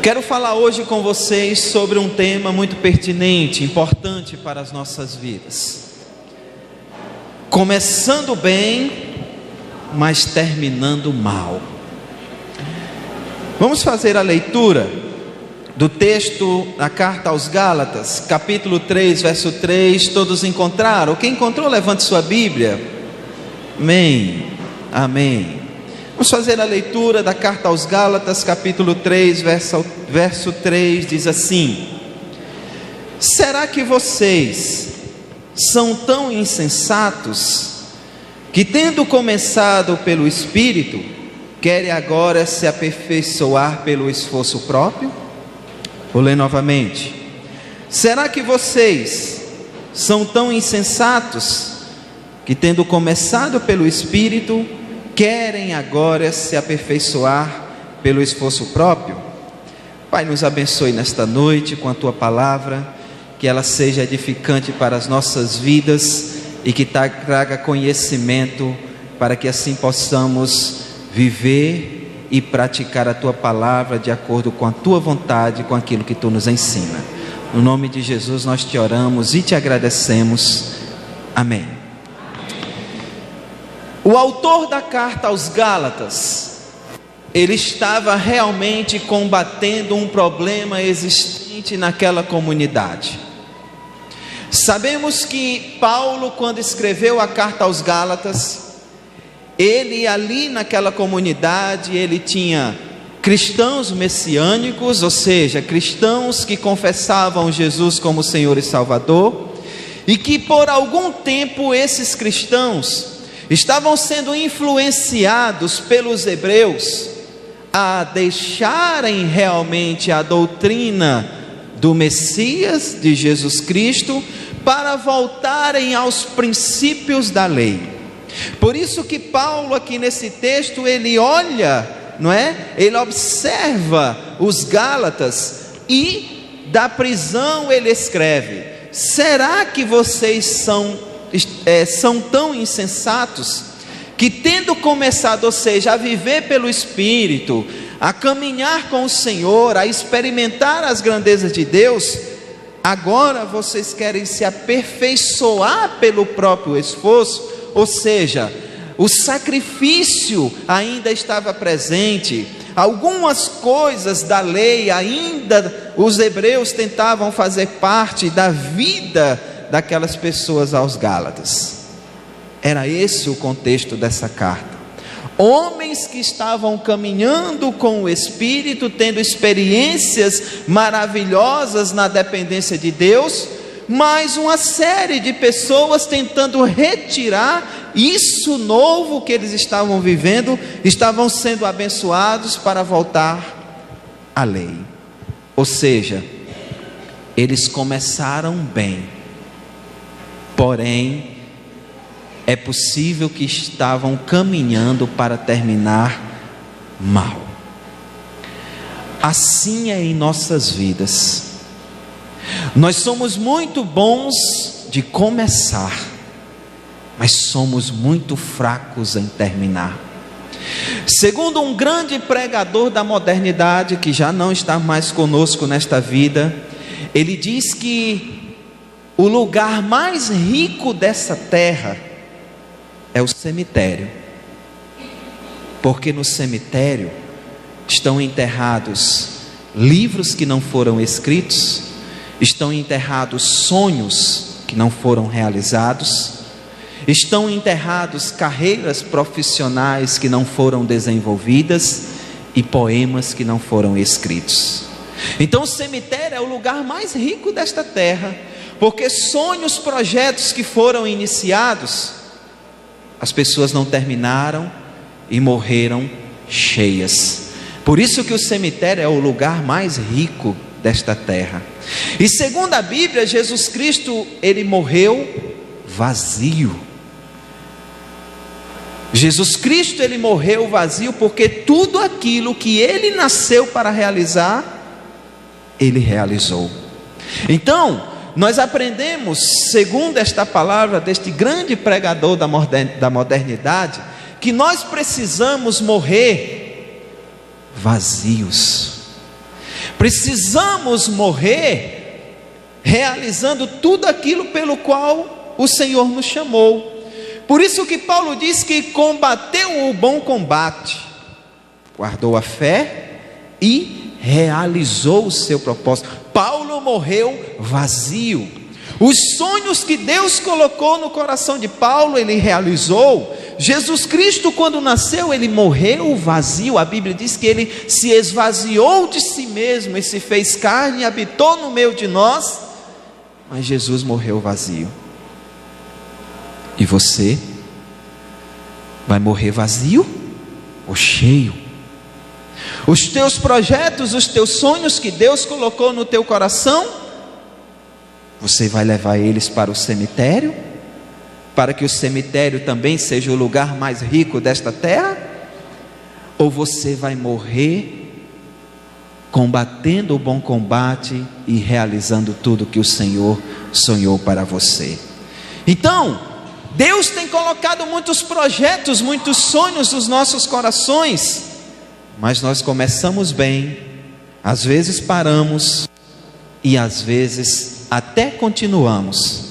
Quero falar hoje com vocês sobre um tema muito pertinente, importante para as nossas vidas. Começando bem, mas terminando mal. Vamos fazer a leitura do texto da carta aos Gálatas, capítulo 3, verso 3. Todos encontraram? Quem encontrou, levante sua Bíblia. Amém. Amém. Vamos fazer a leitura da carta aos Gálatas, capítulo 3, verso 3, diz assim: será que vocês são tão insensatos, que tendo começado pelo Espírito, querem agora se aperfeiçoar pelo esforço próprio? Vou ler novamente. Será que vocês são tão insensatos, que tendo começado pelo Espírito, querem agora se aperfeiçoar pelo esforço próprio? Pai, nos abençoe nesta noite com a Tua palavra, que ela seja edificante para as nossas vidas e que traga conhecimento, para que assim possamos viver e praticar a Tua palavra de acordo com a Tua vontade, com aquilo que Tu nos ensina. No nome de Jesus nós te oramos e te agradecemos. Amém. O autor da carta aos Gálatas, ele estava realmente combatendo um problema existente naquela comunidade. Sabemos que Paulo, quando escreveu a carta aos Gálatas, ele ali naquela comunidade, ele tinha cristãos messiânicos, ou seja, cristãos que confessavam Jesus como Senhor e Salvador, e que por algum tempo esses cristãos estavam sendo influenciados pelos hebreus a deixarem realmente a doutrina do Messias, de Jesus Cristo, para voltarem aos princípios da lei. Por isso que Paulo aqui nesse texto, ele olha, não é? Ele observa os Gálatas e da prisão ele escreve: será que vocês são tão insensatos, que tendo começado, ou seja, a viver pelo Espírito, a caminhar com o Senhor, a experimentar as grandezas de Deus, agora vocês querem se aperfeiçoar pelo próprio esforço? Ou seja, o sacrifício ainda estava presente, algumas coisas da lei ainda os hebreus tentavam fazer parte da vida daquelas pessoas aos Gálatas. Era esse o contexto dessa carta. Homens que estavam caminhando com o Espírito, tendo experiências maravilhosas na dependência de Deus, mas uma série de pessoas tentando retirar isso novo que eles estavam vivendo, estavam sendo abençoados para voltar à lei. Ou seja, eles começaram bem, porém, é possível que estavam caminhando para terminar mal. Assim é em nossas vidas. Nós somos muito bons de começar, mas somos muito fracos em terminar. Segundo um grande pregador da modernidade, que já não está mais conosco nesta vida, ele diz que o lugar mais rico dessa terra é o cemitério, porque no cemitério estão enterrados livros que não foram escritos, estão enterrados sonhos que não foram realizados, estão enterrados carreiras profissionais que não foram desenvolvidas e poemas que não foram escritos. Então o cemitério é o lugar mais rico desta terra, porque sonhos, projetos que foram iniciados, as pessoas não terminaram e morreram cheias. Por isso que o cemitério é o lugar mais rico desta terra. E segundo a Bíblia, Jesus Cristo, ele morreu vazio. Jesus Cristo, ele morreu vazio, porque tudo aquilo que ele nasceu para realizar, ele realizou. Então, nós aprendemos, segundo esta palavra deste grande pregador da modernidade, que nós precisamos morrer vazios. Precisamos morrer realizando tudo aquilo pelo qual o Senhor nos chamou. Por isso que Paulo diz que combateu o bom combate, guardou a fé e realizou o seu propósito. Paulo morreu vazio. Os sonhos que Deus colocou no coração de Paulo, ele realizou. Jesus Cristo, quando nasceu, ele morreu vazio. A Bíblia diz que ele se esvaziou de si mesmo e se fez carne e habitou no meio de nós. Mas Jesus morreu vazio. E você vai morrer vazio ou cheio? Os teus projetos, os teus sonhos que Deus colocou no teu coração, você vai levar eles para o cemitério, para que o cemitério também seja o lugar mais rico desta terra? Ou você vai morrer combatendo o bom combate e realizando tudo que o Senhor sonhou para você? Então, Deus tem colocado muitos projetos, muitos sonhos nos nossos corações, mas nós começamos bem, às vezes paramos e às vezes até continuamos,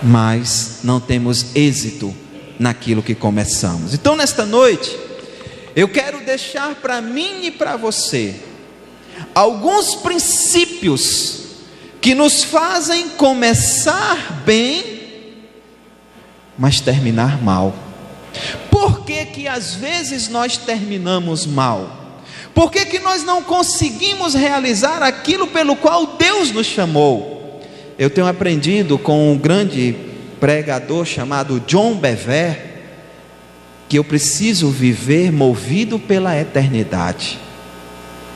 mas não temos êxito naquilo que começamos. Então, nesta noite, eu quero deixar para mim e para você alguns princípios que nos fazem começar bem, mas terminar mal. Por que que às vezes nós terminamos mal? Por que que nós não conseguimos realizar aquilo pelo qual Deus nos chamou? Eu tenho aprendido com um grande pregador chamado John Bevere, que eu preciso viver movido pela eternidade.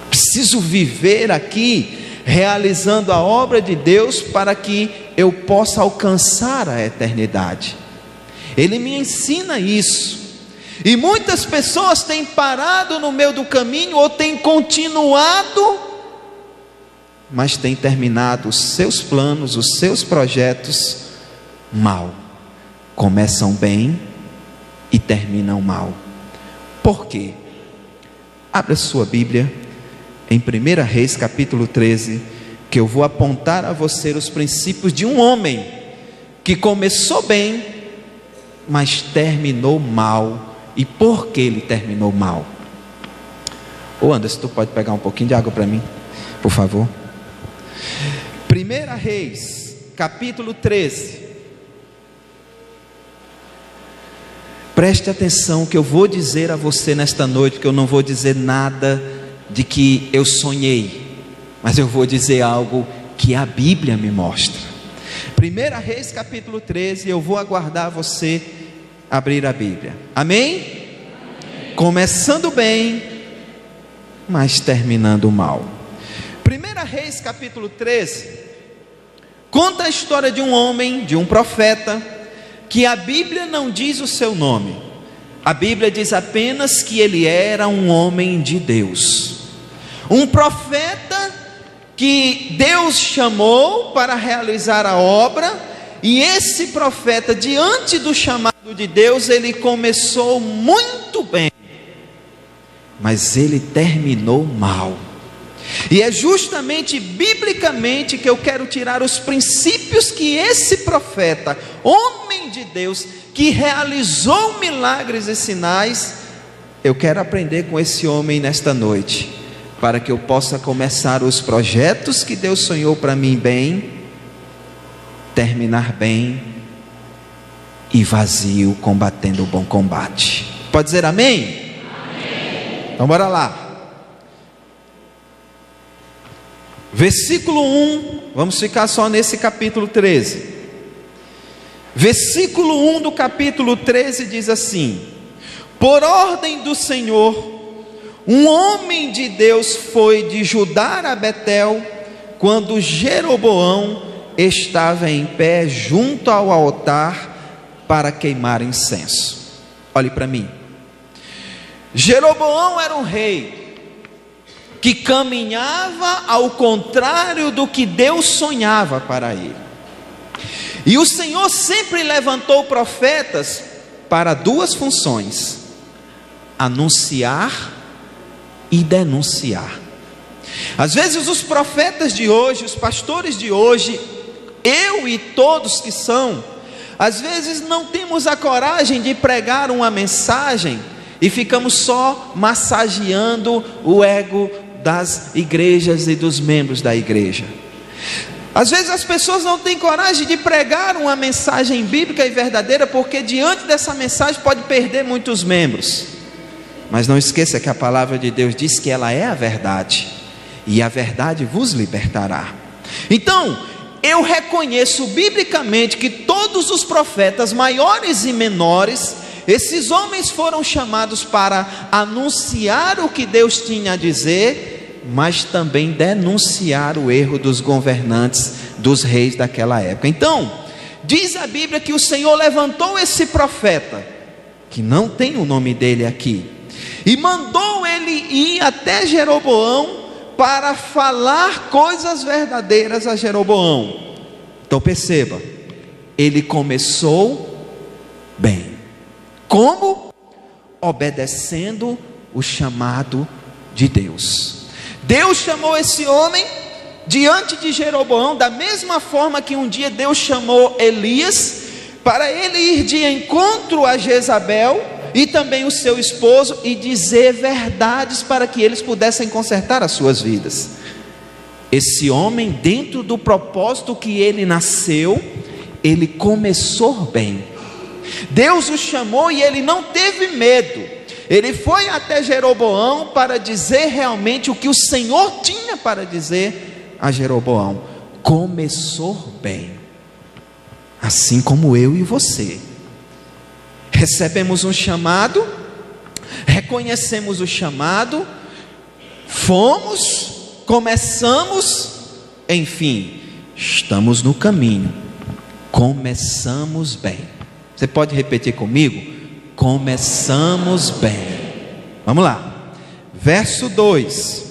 Preciso viver aqui realizando a obra de Deus para que eu possa alcançar a eternidade. Ele me ensina isso. E muitas pessoas têm parado no meio do caminho ou têm continuado, mas têm terminado os seus planos, os seus projetos mal. Começam bem e terminam mal. Por quê? Abra sua Bíblia em 1 Reis capítulo 13, que eu vou apontar a você os princípios de um homem que começou bem, mas terminou mal. E por que ele terminou mal? Ô Anderson, tu pode pegar um pouquinho de água para mim, por favor? 1 Reis capítulo 13. Preste atenção que eu vou dizer a você nesta noite, que eu não vou dizer nada de que eu sonhei, mas eu vou dizer algo que a Bíblia me mostra. 1 Reis capítulo 13, eu vou aguardar você abrir a Bíblia. Amém? Amém. Começando bem, mas terminando mal. 1 Reis capítulo 13 conta a história de um homem, de um profeta, que a Bíblia não diz o seu nome. A Bíblia diz apenas que ele era um homem de Deus, um profeta que Deus chamou para realizar a obra. E esse profeta, diante do chamado de Deus, ele começou muito bem, mas ele terminou mal. E é justamente biblicamente que eu quero tirar os princípios que esse profeta, homem de Deus, que realizou milagres e sinais, eu quero aprender com esse homem nesta noite, para que eu possa começar os projetos que Deus sonhou para mim bem, terminar bem e vazio, combatendo o bom combate. Pode dizer amém? Amém. Então bora lá. Versículo 1, vamos ficar só nesse capítulo 13. Versículo 1 do capítulo 13 diz assim: por ordem do Senhor, um homem de Deus foi de Judá a Betel, quando Jeroboão estava em pé junto ao altar para queimar incenso. Olhe para mim. Jeroboão era um rei que caminhava ao contrário do que Deus sonhava para ele. E o Senhor sempre levantou profetas para duas funções: anunciar e denunciar. Às vezes os profetas de hoje, os pastores de hoje, eu e todos que são, às vezes não temos a coragem de pregar uma mensagem e ficamos só massageando o ego das igrejas e dos membros da igreja. Às vezes as pessoas não têm coragem de pregar uma mensagem bíblica e verdadeira, porque diante dessa mensagem pode perder muitos membros. Mas não esqueça que a palavra de Deus diz que ela é a verdade, e a verdade vos libertará. Então, eu reconheço biblicamente que todos os profetas, maiores e menores, esses homens foram chamados para anunciar o que Deus tinha a dizer, mas também denunciar o erro dos governantes, dos reis daquela época. Então, diz a Bíblia que o Senhor levantou esse profeta, que não tem o nome dele aqui, e mandou ele ir até Jeroboão para falar coisas verdadeiras a Jeroboão. Então perceba, ele começou bem. Como? Obedecendo o chamado de Deus. Deus chamou esse homem diante de Jeroboão, da mesma forma que um dia Deus chamou Elias, para ele ir de encontro a Jezabel e também o seu esposo, e dizer verdades para que eles pudessem consertar as suas vidas. Esse homem, dentro do propósito que ele nasceu, ele começou bem. Deus o chamou e ele não teve medo. Ele foi até Jeroboão para dizer realmente o que o Senhor tinha para dizer a Jeroboão. Começou bem. Assim como eu e você. Recebemos um chamado, reconhecemos o chamado, fomos, começamos, enfim, estamos no caminho. Começamos bem. Você pode repetir comigo? Começamos bem. Vamos lá. Verso 2.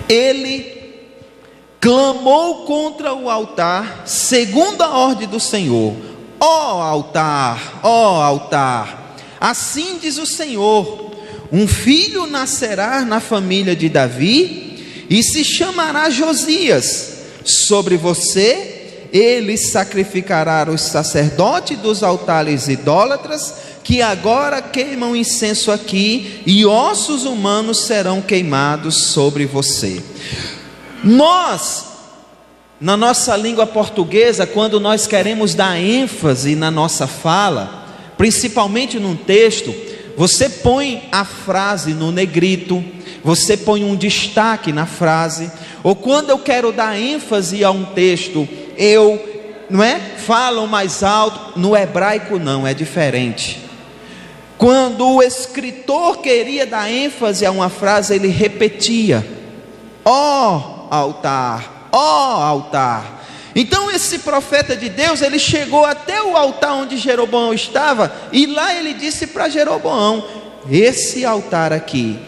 Ele clamou contra o altar, segundo a ordem do Senhor. Ó altar, assim diz o Senhor: um filho nascerá na família de Davi, e se chamará Josias. Sobre você ele sacrificará os sacerdotes dos altares idólatras, que agora queimam incenso aqui, e ossos humanos serão queimados sobre você. Nós, na nossa língua portuguesa, quando nós queremos dar ênfase na nossa fala, principalmente num texto, você põe a frase no negrito, você põe um destaque na frase, ou quando eu quero dar ênfase a um texto, eu, falo mais alto. No hebraico não, é diferente. Quando o escritor queria dar ênfase a uma frase, ele repetia: ó altar, ó altar. Então esse profeta de Deus, ele chegou até o altar onde Jeroboão estava, e lá ele disse para Jeroboão: esse altar aqui,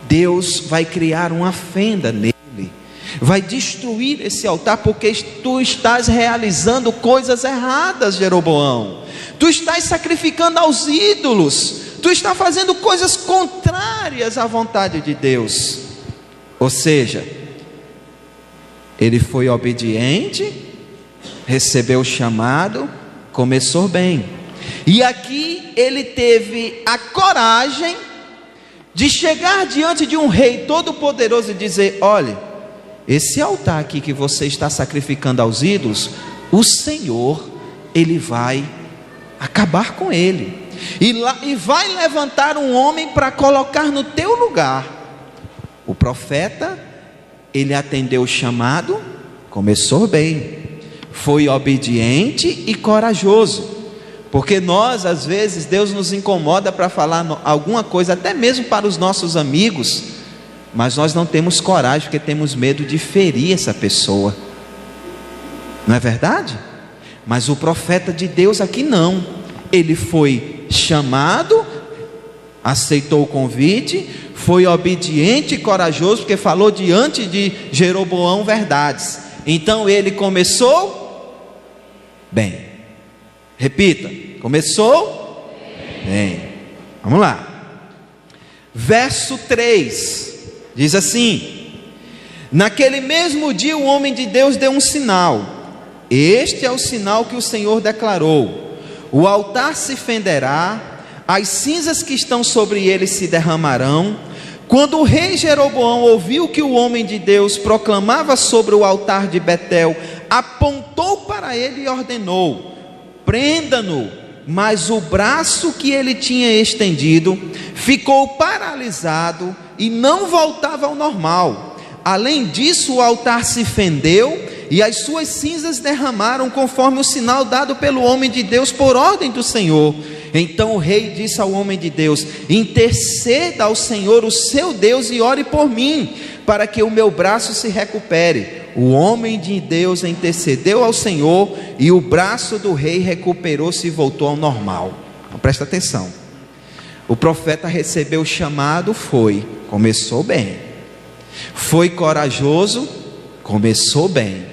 Deus vai criar uma fenda nele, vai destruir esse altar, porque tu estás realizando coisas erradas, Jeroboão. Tu estás sacrificando aos ídolos, tu estás fazendo coisas contrárias à vontade de Deus. Ou seja, ele foi obediente, recebeu o chamado, começou bem. E aqui ele teve a coragem de chegar diante de um rei todo-poderoso e dizer: olha, esse altar aqui que você está sacrificando aos ídolos, o Senhor, ele vai acabar com ele, e vai levantar um homem para colocar no teu lugar. O profeta, ele atendeu o chamado, começou bem, foi obediente e corajoso. Porque nós, às vezes, Deus nos incomoda para falar alguma coisa, até mesmo para os nossos amigos, mas nós não temos coragem, porque temos medo de ferir essa pessoa. Não é verdade? Mas o profeta de Deus aqui não. Ele foi chamado, aceitou o convite, foi obediente e corajoso, porque falou diante de Jeroboão verdades. Então ele começou bem. Repita: começou bem. Vamos lá. Verso 3, diz assim: naquele mesmo dia o homem de Deus deu um sinal. Este é o sinal que o Senhor declarou: o altar se fenderá, as cinzas que estão sobre ele se derramarão. Quando o rei Jeroboão ouviu que o homem de Deus proclamava sobre o altar de Betel, apontou para ele e ordenou: prenda-no. Mas o braço que ele tinha estendido ficou paralisado e não voltava ao normal. Além disso, o altar se fendeu e as suas cinzas derramaram, conforme o sinal dado pelo homem de Deus por ordem do Senhor. Então o rei disse ao homem de Deus: interceda ao Senhor, o seu Deus, e ore por mim, para que o meu braço se recupere. O homem de Deus intercedeu ao Senhor, e o braço do rei recuperou-se e voltou ao normal. Então, presta atenção. O profeta recebeu o chamado, começou bem. Foi corajoso, começou bem.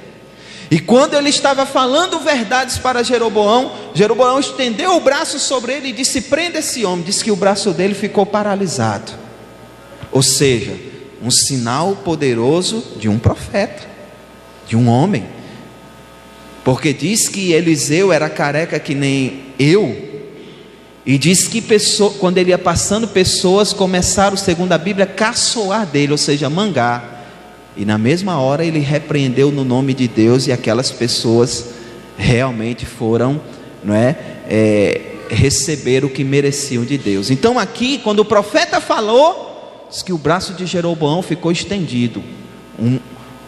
E quando ele estava falando verdades para Jeroboão, Jeroboão estendeu o braço sobre ele e disse: prenda esse homem. Diz que o braço dele ficou paralisado. Ou seja, um sinal poderoso de um profeta, de um homem. Porque diz que Eliseu era careca que nem eu. E diz que quando ele ia passando, pessoas começaram, segundo a Bíblia, a caçoar dele, ou seja, mangar. E na mesma hora ele repreendeu no nome de Deus, e aquelas pessoas realmente foram, receber o que mereciam de Deus. Então aqui, quando o profeta falou, diz que o braço de Jeroboão ficou estendido.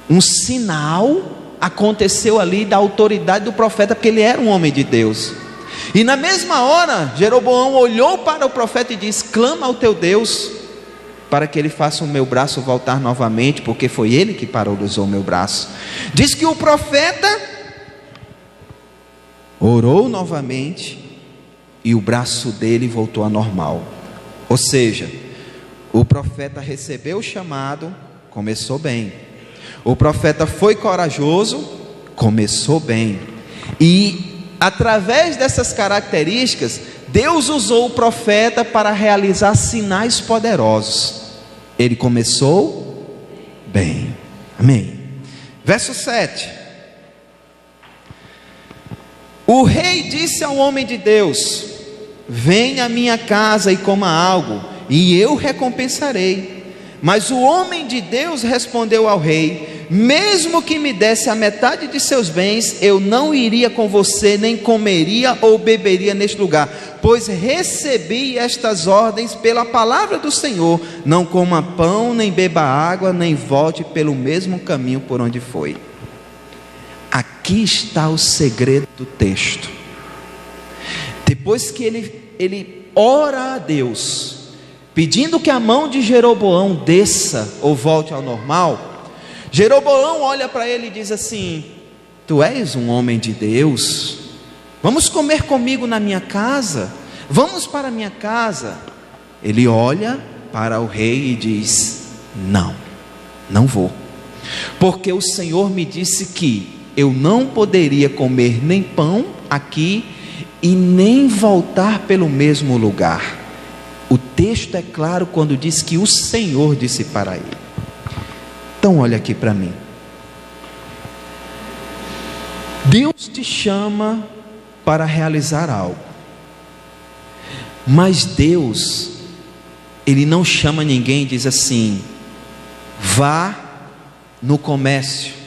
Um sinal aconteceu ali da autoridade do profeta, porque ele era um homem de Deus. E na mesma hora, Jeroboão olhou para o profeta e disse: clama ao teu Deus, para que ele faça o meu braço voltar novamente, porque foi ele que paralisou o meu braço. Diz que o profeta orou novamente e o braço dele voltou ao normal. Ou seja, o profeta recebeu o chamado, começou bem. O profeta foi corajoso, começou bem. E através dessas características, Deus usou o profeta para realizar sinais poderosos. Ele começou bem. Amém. Verso 7. O rei disse ao homem de Deus: venha à minha casa e coma algo, e eu recompensarei. Mas o homem de Deus respondeu ao rei: mesmo que me desse a metade de seus bens, eu não iria com você, nem comeria ou beberia neste lugar, pois recebi estas ordens pela palavra do Senhor: não coma pão, nem beba água, nem volte pelo mesmo caminho por onde foi. Aqui está o segredo do texto. Depois que ele ora a Deus, pedindo que a mão de Jeroboão desça ou volte ao normal, Jeroboão olha para ele e diz assim: tu és um homem de Deus, vamos comer comigo na minha casa, vamos para a minha casa. Ele olha para o rei e diz: não vou, porque o Senhor me disse que eu não poderia comer nem pão aqui e nem voltar pelo mesmo lugar. O texto é claro quando diz que o Senhor disse para ele. Então olha aqui para mim. Deus te chama para realizar algo, mas Deus, Ele não chama ninguém e diz assim: vá no comércio.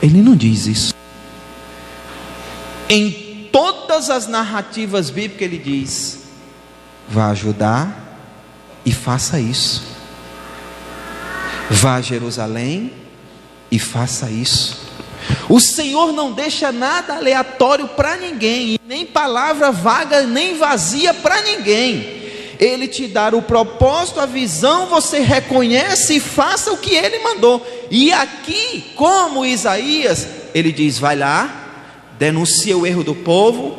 Ele não diz isso. Em todas as narrativas bíblicas Ele diz: vá ajudar e faça isso. Vá a Jerusalém e faça isso. O Senhor não deixa nada aleatório para ninguém, e nem palavra vaga, nem vazia para ninguém. Ele te dá o propósito, a visão, você reconhece e faça o que Ele mandou. E aqui, como Isaías, Ele diz: vai lá, denuncia o erro do povo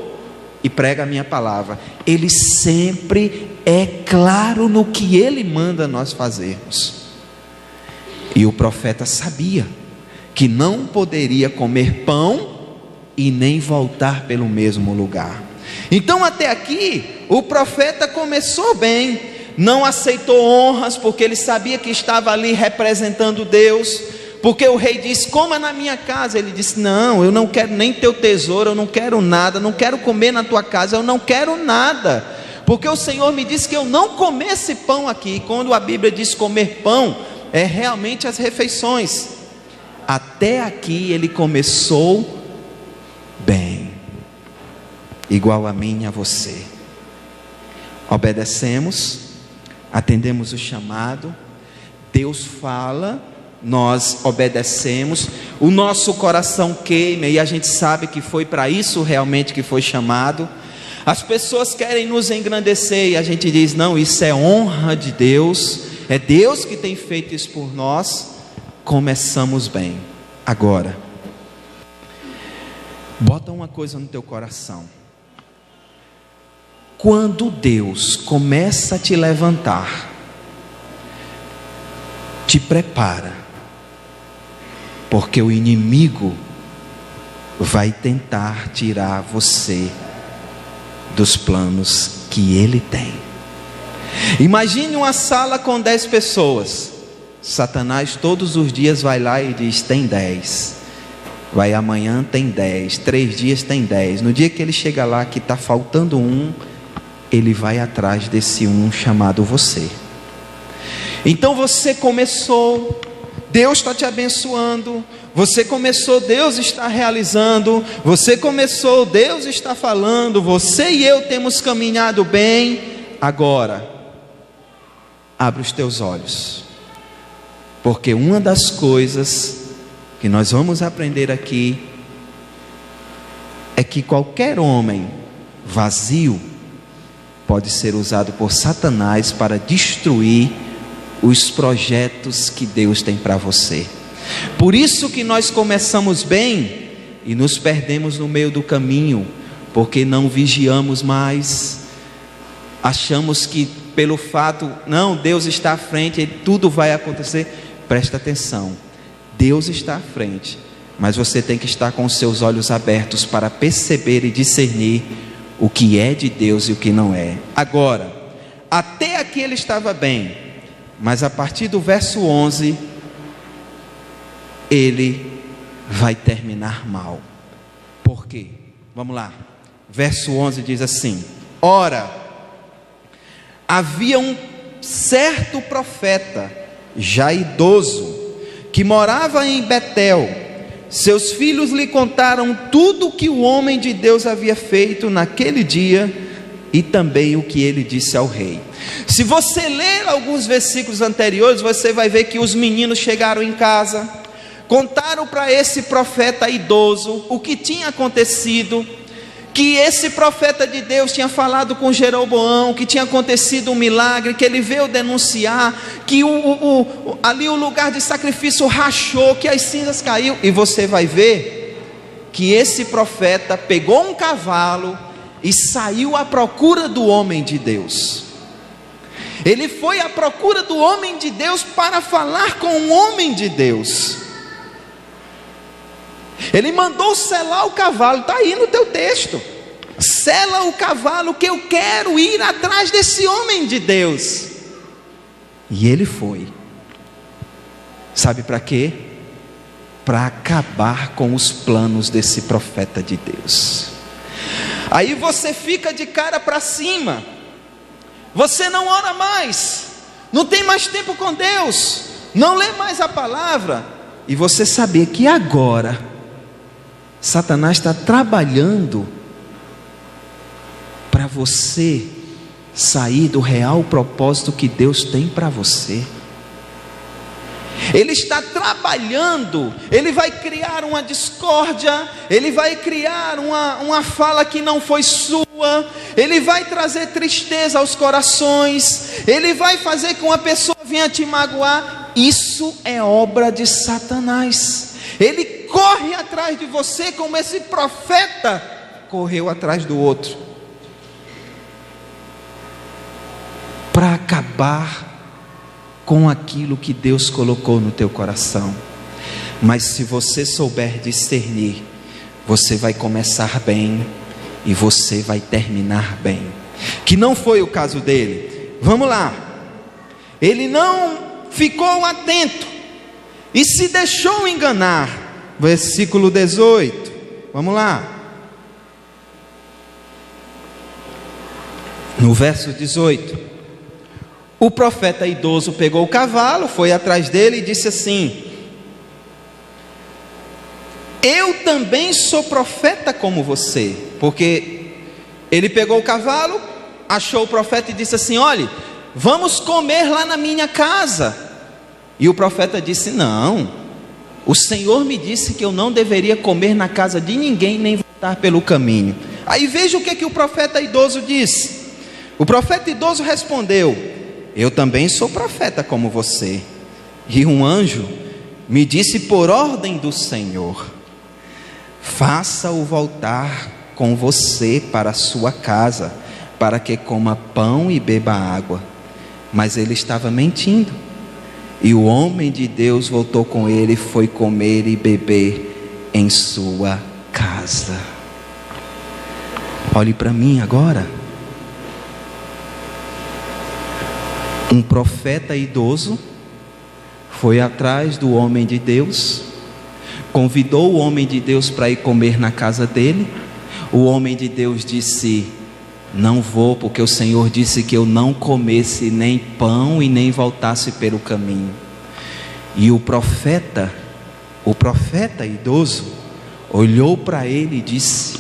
e prega a minha palavra. Ele sempre é claro no que Ele manda nós fazermos. E o profeta sabia que não poderia comer pão e nem voltar pelo mesmo lugar. Então até aqui o profeta começou bem, não aceitou honras porque ele sabia que estava ali representando Deus, porque o rei disse: coma na minha casa. Ele disse: não, eu não quero nem teu tesouro, eu não quero nada, não quero comer na tua casa, eu não quero nada, porque o Senhor me disse que eu não comesse pão aqui. Quando a Bíblia diz comer pão, é realmente as refeições. Até aqui ele começou bem, igual a mim e a você. Obedecemos, atendemos o chamado, Deus fala, nós obedecemos, o nosso coração queima e a gente sabe que foi para isso realmente que foi chamado. As pessoas querem nos engrandecer e a gente diz: não, isso é honra de Deus, é Deus que tem feito isso por nós. Começamos bem. Agora, bota uma coisa no teu coração: quando Deus começa a te levantar, te prepara, porque o inimigo vai tentar tirar você dos planos que ele tem. Imagine uma sala com 10 pessoas. Satanás todos os dias vai lá e diz: tem 10. Vai, amanhã tem 10, 3 dias tem 10. No dia que ele chega lá que está faltando um, ele vai atrás desse um chamado você. Então você começou, Deus está te abençoando. Você começou, Deus está realizando. Você começou, Deus está falando. Você e eu temos caminhado bem. Agora, abre os teus olhos, porque uma das coisas que nós vamos aprender aqui é que qualquer homem vazio pode ser usado por Satanás para destruir os projetos que Deus tem para você. Por isso que nós começamos bem e nos perdemos no meio do caminho, porque não vigiamos mais. Achamos que pelo fato, não, Deus está à frente, tudo vai acontecer. Presta atenção, Deus está à frente, mas você tem que estar com os seus olhos abertos para perceber e discernir o que é de Deus e o que não é. Agora, até aqui ele estava bem, mas a partir do verso 11, ele vai terminar mal. Por quê? Vamos lá, verso 11 diz assim: ora, havia um certo profeta, já idoso, que morava em Betel. Seus filhos lhe contaram tudo o que o homem de Deus havia feito naquele dia e também o que ele disse ao rei. Se você ler alguns versículos anteriores, você vai ver que os meninos chegaram em casa, contaram para esse profeta idoso o que tinha acontecido, que esse profeta de Deus tinha falado com Jeroboão, que tinha acontecido um milagre, que ele veio denunciar, que ali o lugar de sacrifício rachou, que as cinzas caíram. E você vai ver que esse profeta pegou um cavalo e saiu à procura do homem de Deus. Ele foi à procura do homem de Deus para falar com o homem de Deus. Ele mandou selar o cavalo, está aí no teu texto. Sela o cavalo que eu quero ir atrás desse homem de Deus. E ele foi. Sabe para quê? Para acabar com os planos desse profeta de Deus. Aí você fica de cara para cima. Você não ora mais, não tem mais tempo com Deus, não lê mais a palavra. E você saber que agora Satanás está trabalhando para você sair do real propósito que Deus tem para você. Ele está trabalhando, ele vai criar uma discórdia, ele vai criar uma fala que não foi sua, ele vai trazer tristeza aos corações, ele vai fazer com que uma pessoa venha te magoar. Isso é obra de Satanás. Ele corre atrás de você como esse profeta correu atrás do outro, para acabar com aquilo que Deus colocou no teu coração. Mas se você souber discernir, você vai começar bem e você vai terminar bem. Que não foi o caso dele. Vamos lá. Ele não ficou atento e se deixou enganar. Versículo 18. Vamos lá. No verso 18. O profeta idoso pegou o cavalo, foi atrás dele e disse assim: eu também sou profeta como você. Porque ele pegou o cavalo, achou o profeta e disse assim: olhe, vamos comer lá na minha casa. E o profeta disse: não, o Senhor me disse que eu não deveria comer na casa de ninguém, nem voltar pelo caminho. Aí veja o que o profeta idoso disse. O profeta idoso respondeu: eu também sou profeta como você. E um anjo me disse por ordem do Senhor: faça-o voltar com você para a sua casa, para que coma pão e beba água. Mas ele estava mentindo. E o homem de Deus voltou com ele, foi comer e beber em sua casa. Olhe para mim agora. Um profeta idoso foi atrás do homem de Deus, convidou o homem de Deus para ir comer na casa dele. O homem de Deus disse: não vou, porque o Senhor disse que eu não comesse nem pão e nem voltasse pelo caminho. E o profeta idoso olhou para ele e disse: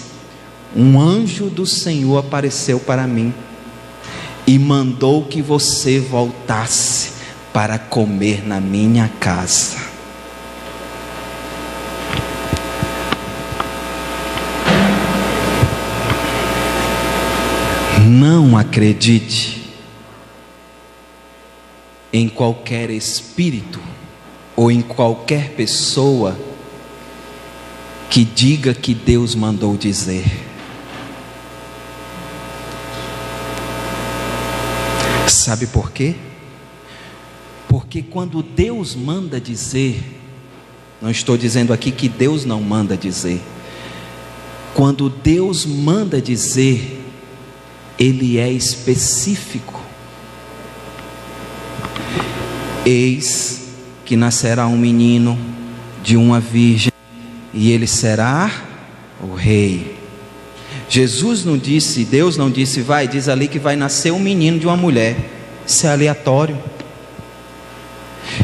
um anjo do Senhor apareceu para mim e mandou que você voltasse para comer na minha casa. Não acredite em qualquer espírito ou em qualquer pessoa que diga que Deus mandou dizer. Sabe por quê? Porque quando Deus manda dizer, não estou dizendo aqui que Deus não manda dizer. Quando Deus manda dizer, Ele é específico. Eis que nascerá um menino de uma virgem, e ele será o rei. Jesus não disse, Deus não disse, diz ali que vai nascer um menino de uma mulher. Isso é aleatório.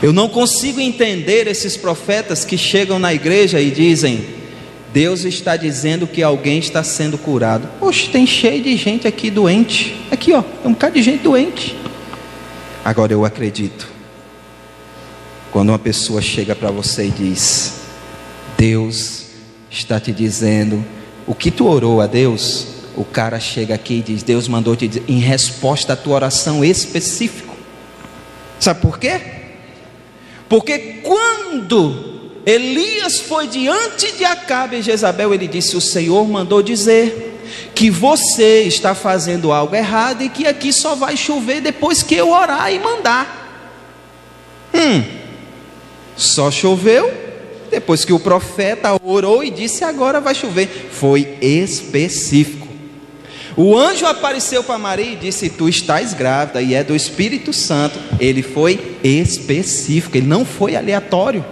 Eu não consigo entender esses profetas que chegam na igreja e dizem: Deus está dizendo que alguém está sendo curado. Poxa, tem cheio de gente aqui doente. Aqui ó, tem um bocado de gente doente. Agora eu acredito quando uma pessoa chega para você e diz: Deus está te dizendo o que tu orou a Deus. O cara chega aqui e diz: Deus mandou te dizer, em resposta à tua oração específico. Sabe por quê? Porque quando Elias foi diante de Acabe e Jezabel, ele disse: o Senhor mandou dizer que você está fazendo algo errado e que aqui só vai chover depois que eu orar e mandar. Só choveu depois que o profeta orou e disse: agora vai chover. Foi específico. O anjo apareceu para Maria e disse: tu estás grávida e é do Espírito Santo. Ele foi específico, ele não foi aleatório.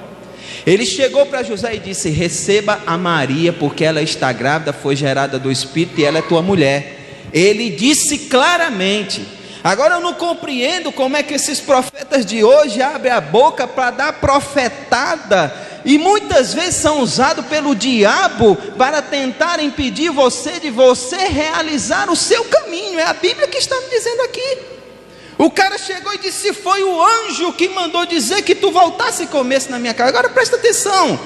Ele chegou para José e disse: receba a Maria, porque ela está grávida, foi gerada do Espírito e ela é tua mulher. Ele disse claramente. Agora eu não compreendo como é que esses profetas de hoje abrem a boca para dar profetada, e muitas vezes são usados pelo diabo para tentar impedir você de você realizar o seu caminho. É a Bíblia que está me dizendo aqui. O cara chegou e disse: foi o anjo que mandou dizer que tu voltasse e comesse na minha casa. Agora presta atenção.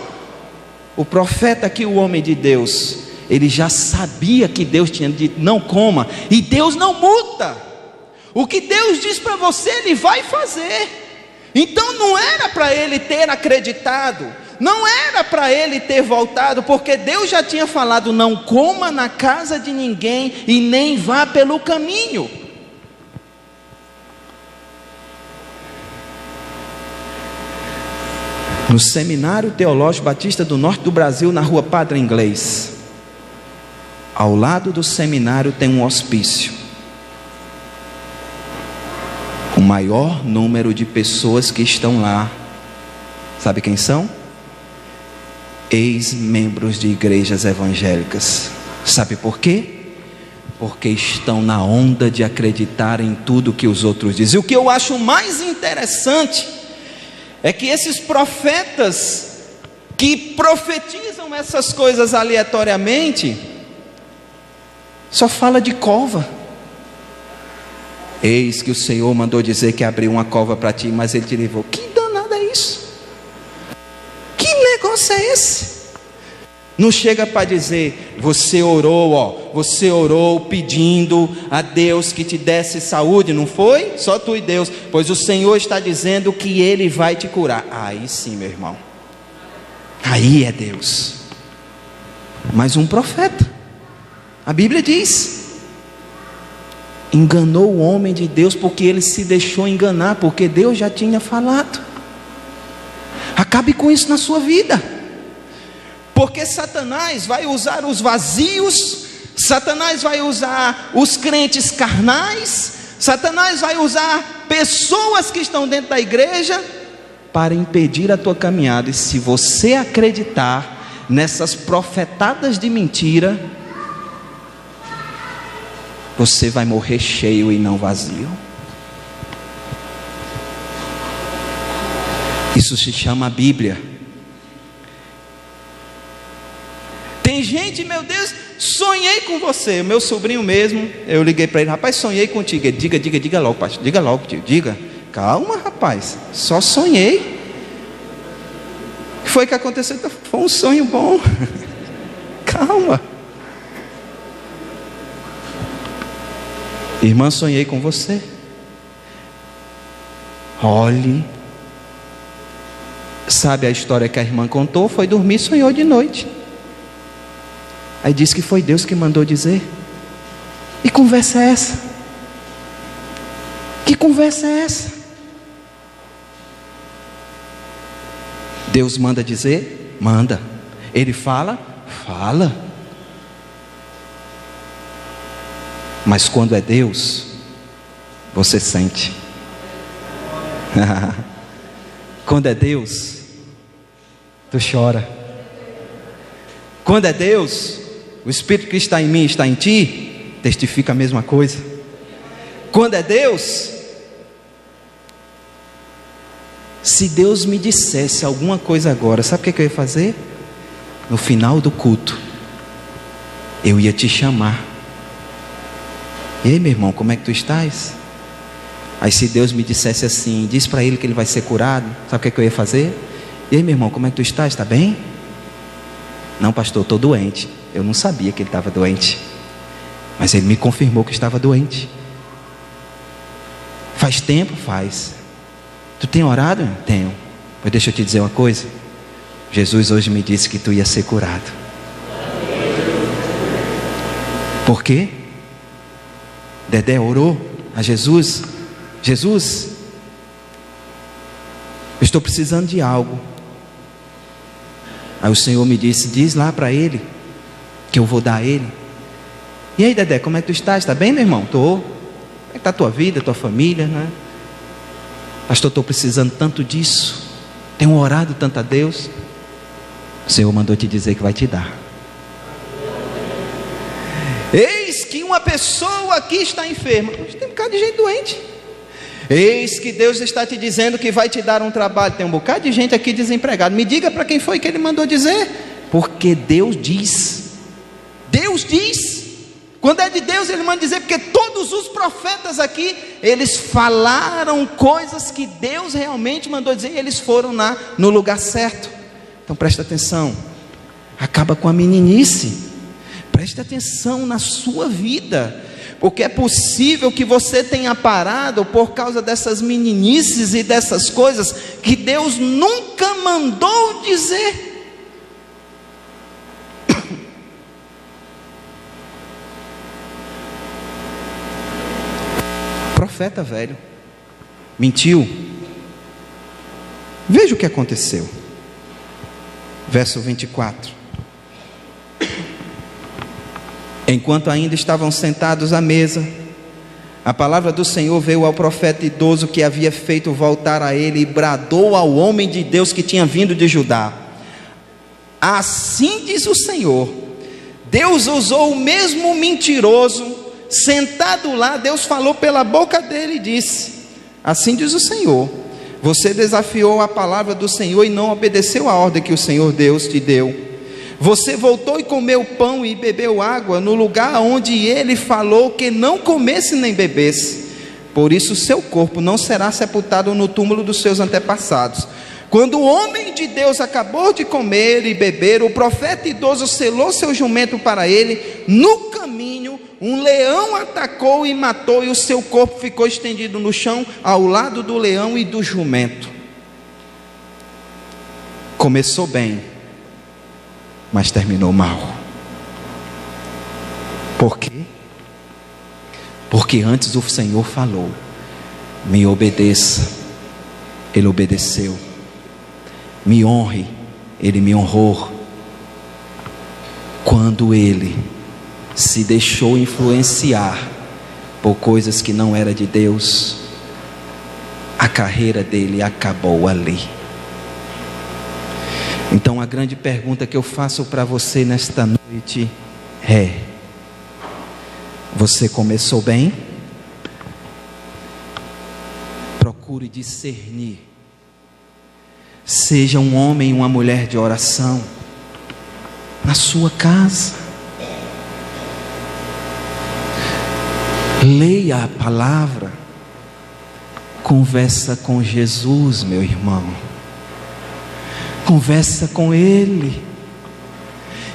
O profeta aqui, o homem de Deus, ele já sabia que Deus tinha dito não coma, e Deus não muda. O que Deus diz para você, Ele vai fazer. Então não era para ele ter acreditado, não era para ele ter voltado, porque Deus já tinha falado: não coma na casa de ninguém e nem vá pelo caminho. No Seminário Teológico Batista do Norte do Brasil, na rua Padre Inglês, Ao lado do seminário tem um hospício. O maior número de pessoas que estão lá, sabe quem são? Ex-membros de igrejas evangélicas. Sabe por quê? Porque estão na onda de acreditar em tudo que os outros dizem. E o que eu acho mais interessante é que esses profetas que profetizam essas coisas aleatoriamente só fala de cova. Eis que o Senhor mandou dizer que abriu uma cova para ti, mas ele te levou. Que danado é isso? Que negócio é esse? Não chega para dizer, você orou, você orou pedindo a Deus que te desse saúde, não foi? Só tu e Deus, pois o Senhor está dizendo que Ele vai te curar. Aí sim, meu irmão, aí é Deus. Mas um profeta, a Bíblia diz, enganou o homem de Deus porque ele se deixou enganar, porque Deus já tinha falado. Acabe com isso na sua vida. Porque Satanás vai usar os vazios, Satanás vai usar os crentes carnais, Satanás vai usar pessoas que estão dentro da igreja para impedir a tua caminhada. E se você acreditar nessas profetadas de mentira, você vai morrer cheio e não vazio. Isso se chama Bíblia. Tem gente, meu Deus, sonhei com você. Meu sobrinho mesmo, eu liguei para ele, rapaz, sonhei contigo. Ele, diga logo, pastor, diga logo, tio, diga. Calma, rapaz, só sonhei. O que foi que aconteceu? Foi um sonho bom. Calma. Irmã, sonhei com você. Olhe. Sabe a história que a irmã contou? Foi dormir e sonhou de noite. Aí disse que foi Deus que mandou dizer. Que conversa é essa? Que conversa é essa? Deus manda dizer? Manda. Ele fala? Fala. Mas quando é Deus, você sente. Quando é Deus, tu chora. Quando é Deus, o Espírito que está em mim, está em ti, testifica a mesma coisa. Quando é Deus, se Deus me dissesse alguma coisa agora, sabe o que eu ia fazer? No final do culto, eu ia te chamar. E aí, meu irmão, como é que tu estás? Aí se Deus me dissesse assim, diz para ele que ele vai ser curado, sabe o que eu ia fazer? E aí, meu irmão, como é que tu estás? Está bem? Não, pastor, estou doente. Eu não sabia que ele estava doente, mas ele me confirmou que estava doente. Faz tempo? Faz. Tu tem orado? Tenho. Mas deixa eu te dizer uma coisa. Jesus hoje me disse que tu ia ser curado. Por quê? Dedé orou a Jesus. Jesus, eu estou precisando de algo. Aí o Senhor me disse, diz lá para ele que eu vou dar a ele. E aí, Dedé, como é que tu estás? Está bem, meu irmão? Estou. Como é que está a tua vida, a tua família, né? Pastor, estou precisando tanto disso. Tenho orado tanto a Deus. O Senhor mandou te dizer que vai te dar. Eis que uma pessoa aqui está enferma. Tem um bocado de gente doente. Eis que Deus está te dizendo que vai te dar um trabalho. Tem um bocado de gente aqui desempregada. Me diga para quem foi que ele mandou dizer. Porque Deus diz. Deus diz. Quando é de Deus ele manda dizer. Porque todos os profetas aqui, eles falaram coisas que Deus realmente mandou dizer. E eles foram no lugar certo. Então presta atenção. Acaba com a meninice. Preste atenção na sua vida. Porque é possível que você tenha parado por causa dessas meninices e dessas coisas que Deus nunca mandou dizer. Profeta velho mentiu. Veja o que aconteceu. Verso 24. Enquanto ainda estavam sentados à mesa, a palavra do Senhor veio ao profeta idoso que havia feito voltar a ele e bradou ao homem de Deus que tinha vindo de Judá: assim diz o Senhor, Deus usou o mesmo mentiroso, sentado lá, Deus falou pela boca dele e disse: assim diz o Senhor, você desafiou a palavra do Senhor e não obedeceu a ordem que o Senhor Deus te deu. Você voltou e comeu pão e bebeu água no lugar onde ele falou que não comesse nem bebesse. Por isso seu corpo não será sepultado no túmulo dos seus antepassados. Quando o homem de Deus acabou de comer e beber, o profeta idoso selou seu jumento para ele. No caminho, um leão atacou e matou, e o seu corpo ficou estendido no chão, ao lado do leão e do jumento. Começou bem, mas terminou mal. Por quê? Porque antes o Senhor falou: me obedeça. Ele obedeceu. Me honre. Ele me honrou. Quando ele se deixou influenciar por coisas que não era de Deus, a carreira dele acabou ali. Então a grande pergunta que eu faço para você nesta noite é: você começou bem? Procure discernir. Seja um homem e uma mulher de oração na sua casa. Leia a palavra. Conversa com Jesus, meu irmão. Conversa com Ele,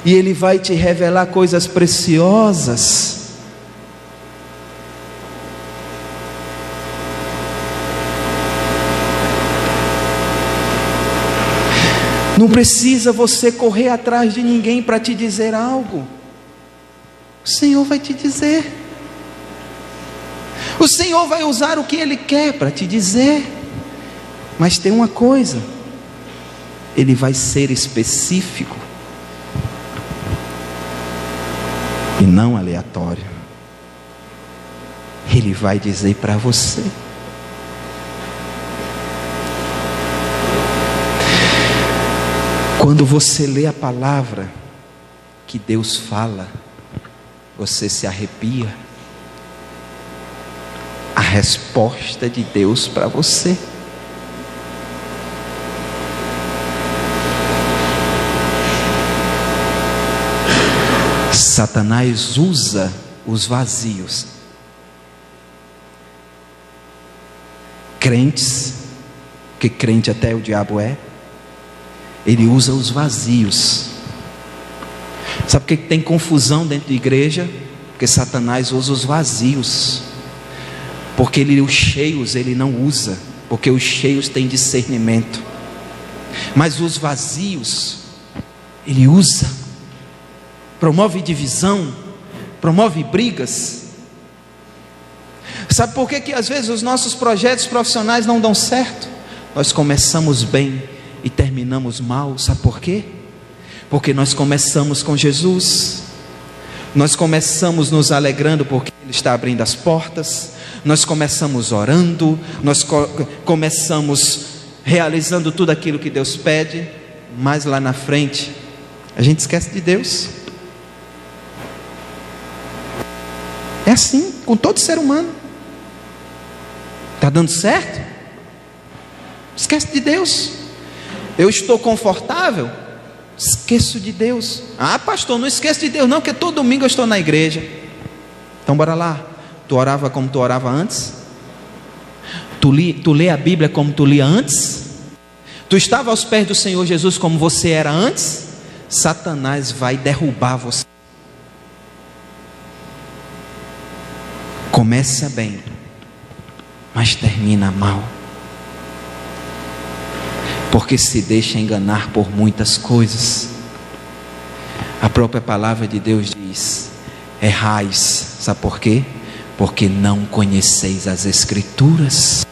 e Ele vai te revelar coisas preciosas. Não precisa você correr atrás de ninguém para te dizer algo. O Senhor vai te dizer. O Senhor vai usar o que Ele quer para te dizer. Mas tem uma coisa: Ele vai ser específico e não aleatório. Ele vai dizer para você. Quando você lê a palavra que Deus fala, você se arrepia. A resposta de Deus para você. Satanás usa os vazios. Crentes, que crente até o diabo é, ele usa os vazios. Sabe por que tem confusão dentro da igreja? Porque Satanás usa os vazios. Porque os cheios ele não usa, porque os cheios têm discernimento. Mas os vazios ele usa. Promove divisão, promove brigas. Sabe por que às vezes os nossos projetos profissionais não dão certo? Nós começamos bem e terminamos mal. Sabe por quê? Porque nós começamos com Jesus. Nós começamos nos alegrando porque Ele está abrindo as portas. Nós começamos orando. Nós começamos realizando tudo aquilo que Deus pede. Mas lá na frente a gente esquece de Deus. É assim com todo ser humano. Está dando certo? Esquece de Deus. Eu estou confortável? Esqueço de Deus. Ah, pastor, não esqueço de Deus não, porque todo domingo eu estou na igreja. Então bora lá. Tu orava como tu orava antes? Tu lê a Bíblia como tu lia antes? Tu estava aos pés do Senhor Jesus como você era antes? Satanás vai derrubar você. Começa bem, mas termina mal. Porque se deixa enganar por muitas coisas. A própria palavra de Deus diz: errais. Sabe por quê? Porque não conheceis as Escrituras.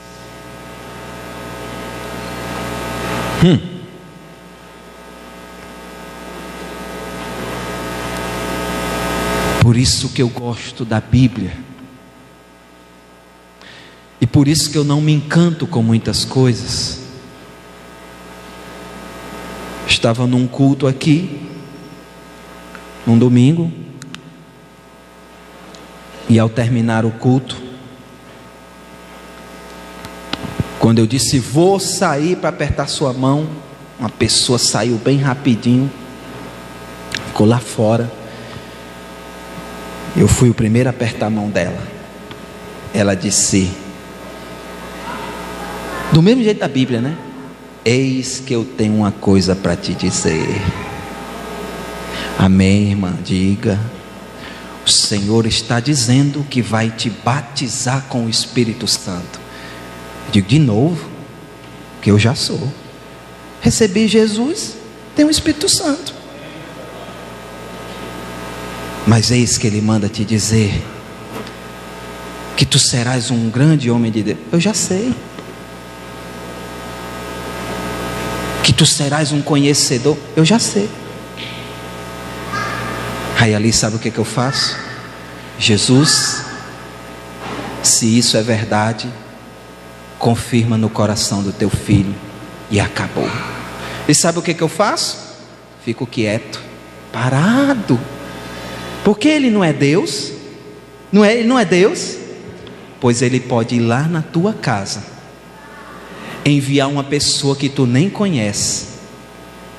Por isso que eu gosto da Bíblia. E por isso que eu não me encanto com muitas coisas. Estava num culto aqui, num domingo, e ao terminar o culto, quando eu disse vou sair para apertar sua mão, uma pessoa saiu bem rapidinho, ficou lá fora. Eu fui o primeiro a apertar a mão dela. Ela disse, do mesmo jeito da Bíblia, né? Eis que eu tenho uma coisa para te dizer. Amém, irmã? Diga. O Senhor está dizendo que vai te batizar com o Espírito Santo. Eu digo de novo, que eu já sou. Recebi Jesus, tenho o Espírito Santo. Mas eis que Ele manda te dizer que tu serás um grande homem de Deus. Eu já sei. Que tu serás um conhecedor. Eu já sei. Aí ali sabe o que eu faço? Jesus, se isso é verdade, confirma no coração do teu filho. E acabou. E sabe o que eu faço? Fico quieto, parado. Porque Ele não é Deus? Ele não é Deus? Pois Ele pode ir lá na tua casa, enviar uma pessoa que tu nem conhece,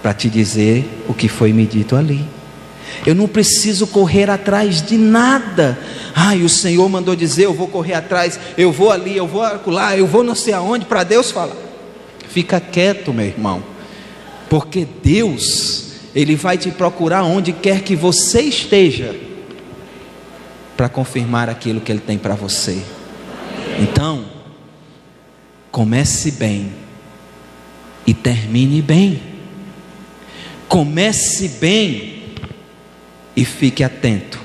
para te dizer o que foi me dito ali. Eu não preciso correr atrás de nada. O Senhor mandou dizer, eu vou correr atrás, eu vou ali, eu vou lá, eu vou não sei aonde, para Deus falar. Fica quieto, meu irmão, porque Deus, Ele vai te procurar onde quer que você esteja, para confirmar aquilo que Ele tem para você. Então, comece bem e termine bem. Comece bem e fique atento,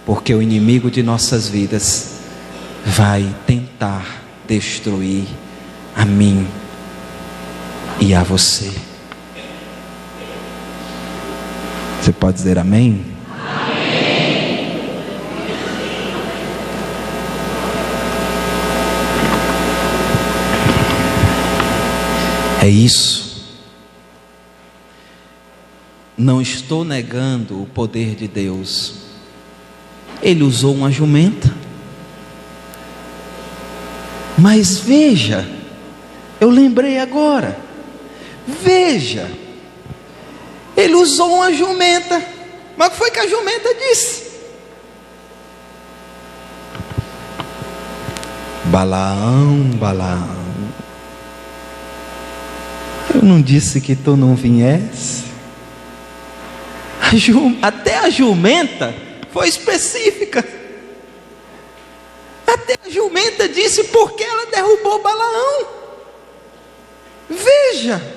porque o inimigo de nossas vidas vai tentar destruir a mim e a você. Você pode dizer amém? Amém. É isso. Não estou negando o poder de Deus. Ele usou uma jumenta. Mas veja, eu lembrei agora. Veja, Ele usou uma jumenta. Mas o que foi que a jumenta disse? Balaão, Balaão, eu não disse que tu não viesse? Até a jumenta foi específica. Até a jumenta disse porque ela derrubou Balaão. Veja.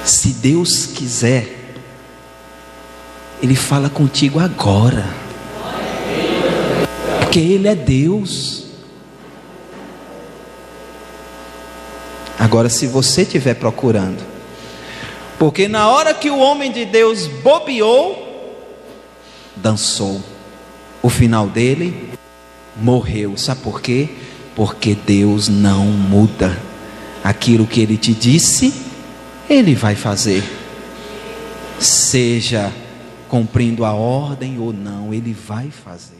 Se Deus quiser, Ele fala contigo agora, porque Ele é Deus. Agora, se você estiver procurando, porque na hora que o homem de Deus bobeou, dançou, o final dele morreu. Sabe por quê? Porque Deus não muda. Aquilo que Ele te disse, Ele vai fazer, seja cumprindo a ordem ou não, Ele vai fazer.